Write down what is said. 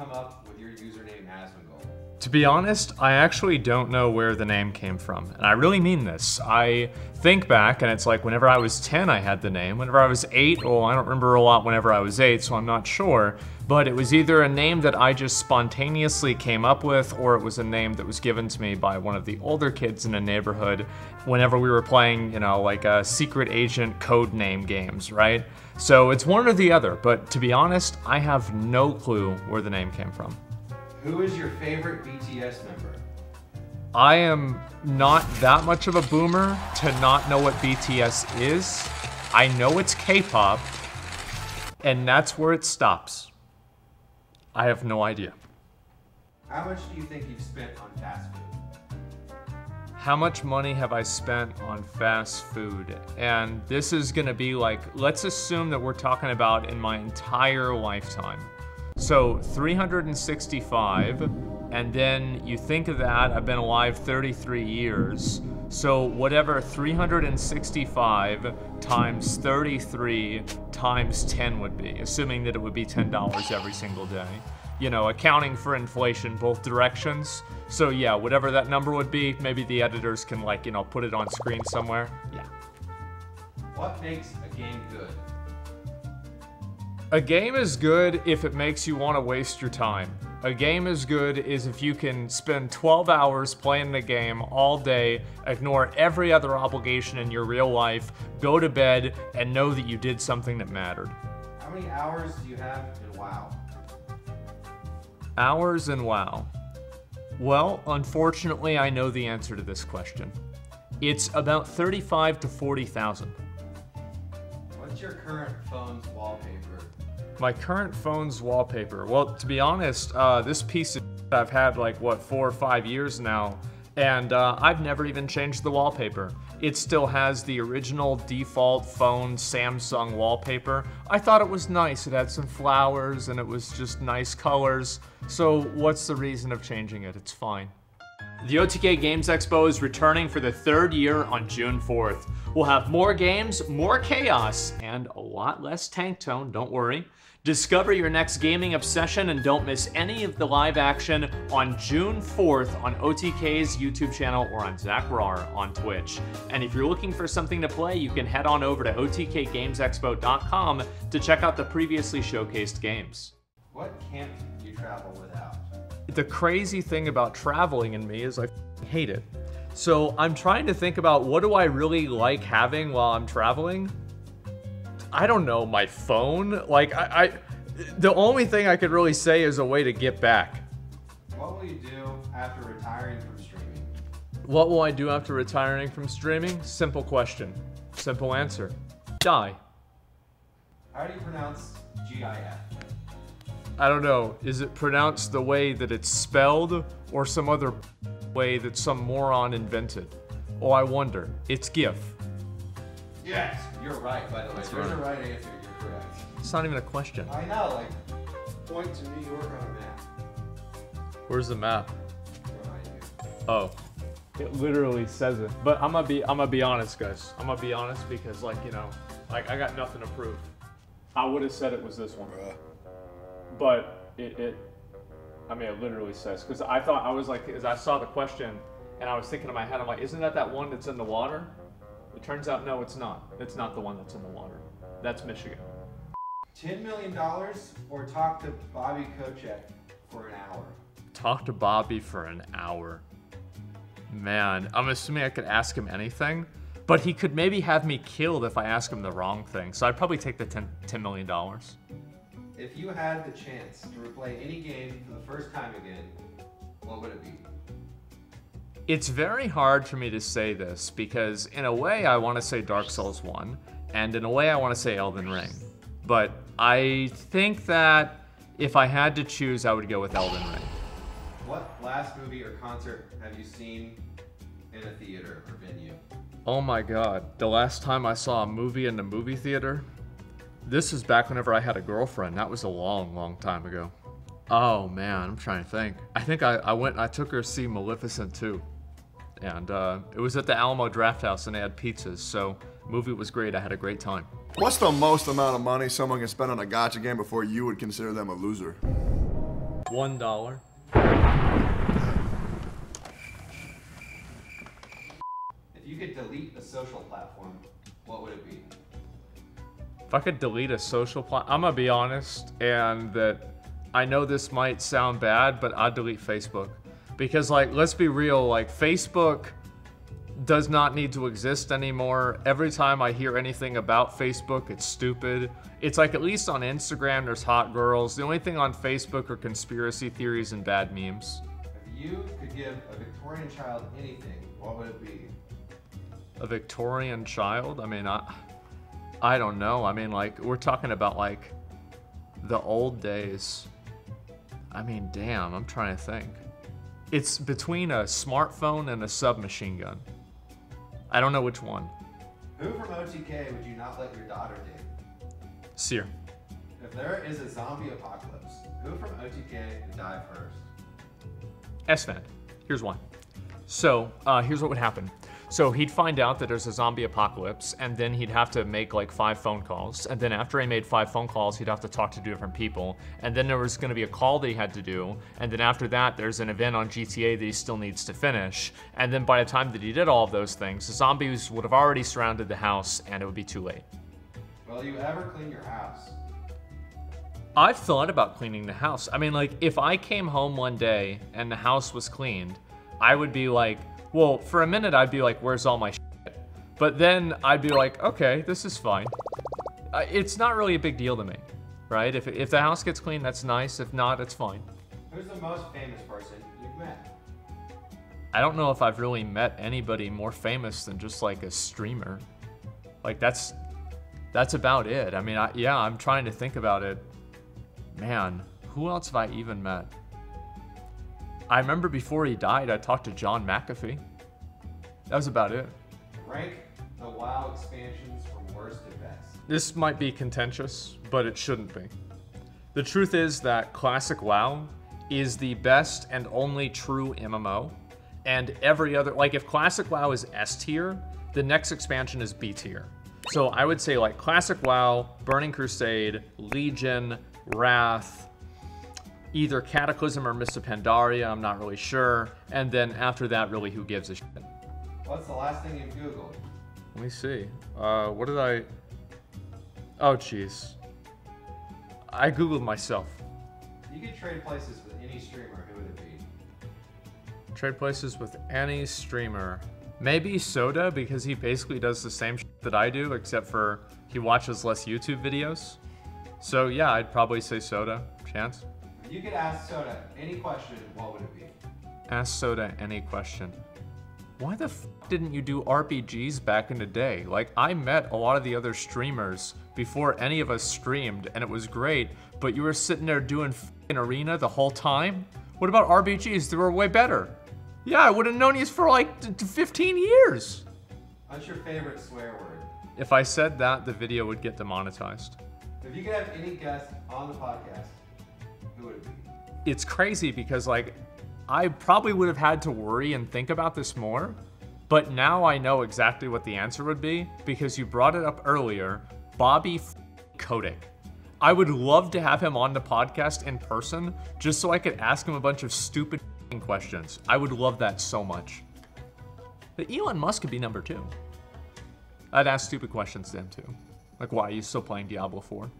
come up with your username Asmongold? To be honest, I actually don't know where the name came from, and I really mean this. I think back, and it's like whenever I was 10, I had the name. Whenever I was 8, well, I don't remember a lot whenever I was 8, so I'm not sure. But it was either a name that I just spontaneously came up with, or it was a name that was given to me by one of the older kids in a neighborhood whenever we were playing, you know, like secret agent code name games, right? So it's one or the other, but to be honest, I have no clue where the name came from. Who is your favorite BTS member? I am not that much of a boomer to not know what BTS is. I know it's K-pop, and that's where it stops. I have no idea. How much do you think you've spent on fast food? How much money have I spent on fast food? And this is gonna be like, let's assume that we're talking about in my entire lifetime. So 365, and then you think of that, I've been alive 33 years. So whatever 365 times 33 times 10 would be, assuming that it would be $10 every single day. You know, accounting for inflation both directions. So yeah, whatever that number would be, maybe the editors can, like, you know, put it on screen somewhere. Yeah. What makes a game good? A game is good if it makes you want to waste your time. A game is good is if you can spend 12 hours playing the game all day, ignore every other obligation in your real life, go to bed, and know that you did something that mattered. How many hours do you have in WoW? Hours in WoW. Well, unfortunately, I know the answer to this question. It's about 35 to 40,000. What's your current phone's wallpaper? My current phone's wallpaper. Well, to be honest, this piece of I've had like, what, 4 or 5 years now, and I've never even changed the wallpaper. It still has the original default phone Samsung wallpaper. I thought it was nice. It had some flowers and it was just nice colors. So what's the reason of changing it? It's fine. The OTK Games Expo is returning for the 3rd year on June 4th. We'll have more games, more chaos, and a lot less tank tone, don't worry. Discover your next gaming obsession and don't miss any of the live action on June 4th on OTK's YouTube channel or on Zach Rar on Twitch. And if you're looking for something to play, you can head on over to OTKGamesExpo.com to check out the previously showcased games. What can't you travel without? The crazy thing about traveling in me is I hate it. So I'm trying to think about what do I really like having while I'm traveling? I don't know, my phone? Like, the only thing I could really say is a way to get back. What will you do after retiring from streaming? What will I do after retiring from streaming? Simple question. Simple answer. Die. How do you pronounce GIF? I don't know. Is it pronounced the way that it's spelled or some other way that some moron invented? Oh, I wonder. It's GIF. Yes, you're right, by the way. There's a right answer, you're correct. It's not even a question. I know, like, point to New York on a map. Where's the map? Behind you. Oh. It literally says it. But I'm gonna be honest, guys. I'm gonna be honest because, like, you know, like, I got nothing to prove. I would have said it was this one. But it literally says, because I thought, I was like, as I saw the question and I was thinking in my head, I'm like, isn't that one that's in the water? It turns out, no, it's not. It's not the one that's in the water. That's Michigan. $10 million or talk to Bobby Kochek for an hour? Talk to Bobby for an hour. Man, I'm assuming I could ask him anything, but he could maybe have me killed if I ask him the wrong thing. So I'd probably take the $10 million. If you had the chance to replay any game for the first time again, what would it be? It's very hard for me to say this because in a way I want to say Dark Souls 1 and in a way I want to say Elden Ring. But I think that if I had to choose, I would go with Elden Ring. What last movie or concert have you seen in a theater or venue? Oh my god, the last time I saw a movie in the movie theater? This was back whenever I had a girlfriend. That was a long, long time ago. Oh man, I'm trying to think. I think I went and I took her to see Maleficent 2. And it was at the Alamo Drafthouse and they had pizzas, so the movie was great. I had a great time. What's the most amount of money someone can spend on a gacha game before you would consider them a loser? $1. If you could delete a social platform, what would it be? If I could delete a social platform, I'm gonna be honest, and that I know this might sound bad, but I'd delete Facebook. Because, like, let's be real, like, Facebook does not need to exist anymore. Every time I hear anything about Facebook, it's stupid. It's like, at least on Instagram, there's hot girls. The only thing on Facebook are conspiracy theories and bad memes. If you could give a Victorian child anything, what would it be? A Victorian child? I mean, I don't know. I mean, like, we're talking about, like, the old days. I mean, damn, I'm trying to think. It's between a smartphone and a submachine gun. I don't know which one. Who from OTK would you not let your daughter date? Seer. If there is a zombie apocalypse, who from OTK would die first? S-Fan. Here's one. So, here's what would happen. So he'd find out that there's a zombie apocalypse, and then he'd have to make like 5 phone calls. And then after he made 5 phone calls, he'd have to talk to 2 different people. And then there was gonna be a call that he had to do. And then after that, there's an event on GTA that he still needs to finish. And then by the time that he did all of those things, the zombies would have already surrounded the house, and it would be too late. Will you ever clean your house? I've thought about cleaning the house. I mean, like, if I came home one day and the house was cleaned, I would be like, well, for a minute, I'd be like, where's all my shit? But then I'd be like, okay, this is fine. It's not really a big deal to me, right? If the house gets clean, that's nice. If not, it's fine. Who's the most famous person you've met? I don't know if I've really met anybody more famous than just like a streamer. Like, that's about it. I mean, yeah, I'm trying to think about it. Man, who else have I even met? I remember before he died, I talked to John McAfee. That was about it. Rank the WoW expansions from worst to best. This might be contentious, but it shouldn't be. The truth is that Classic WoW is the best and only true MMO, and every other, like if Classic WoW is S tier, the next expansion is B tier. So I would say like Classic WoW, Burning Crusade, Legion, Wrath, either Cataclysm or Mists of Pandaria, I'm not really sure. And then after that, really, who gives a shit? What's the last thing you've Googled? Let me see. What did I... Oh, jeez. I Googled myself. You could trade places with any streamer, who would it be? Trade places with any streamer. Maybe Soda, because he basically does the same shit that I do, except for he watches less YouTube videos. So yeah, I'd probably say Soda. Chance? If you could ask Soda any question, what would it be? Ask Soda any question. Why the f didn't you do RPGs back in the day? Like, I met a lot of the other streamers before any of us streamed, and it was great, but you were sitting there doing f***ing Arena the whole time? What about RPGs? They were way better. Yeah, I would have known you for like 15 years. What's your favorite swear word? If I said that, the video would get demonetized. If you could have any guest on the podcast, who would it be? It's crazy because, like, I probably would have had to worry and think about this more, but now I know exactly what the answer would be because you brought it up earlier, Bobby Kotick. I would love to have him on the podcast in person just so I could ask him a bunch of stupid questions. I would love that so much. But Elon Musk could be number 2. I'd ask stupid questions to him too. Like, why are you still playing Diablo 4?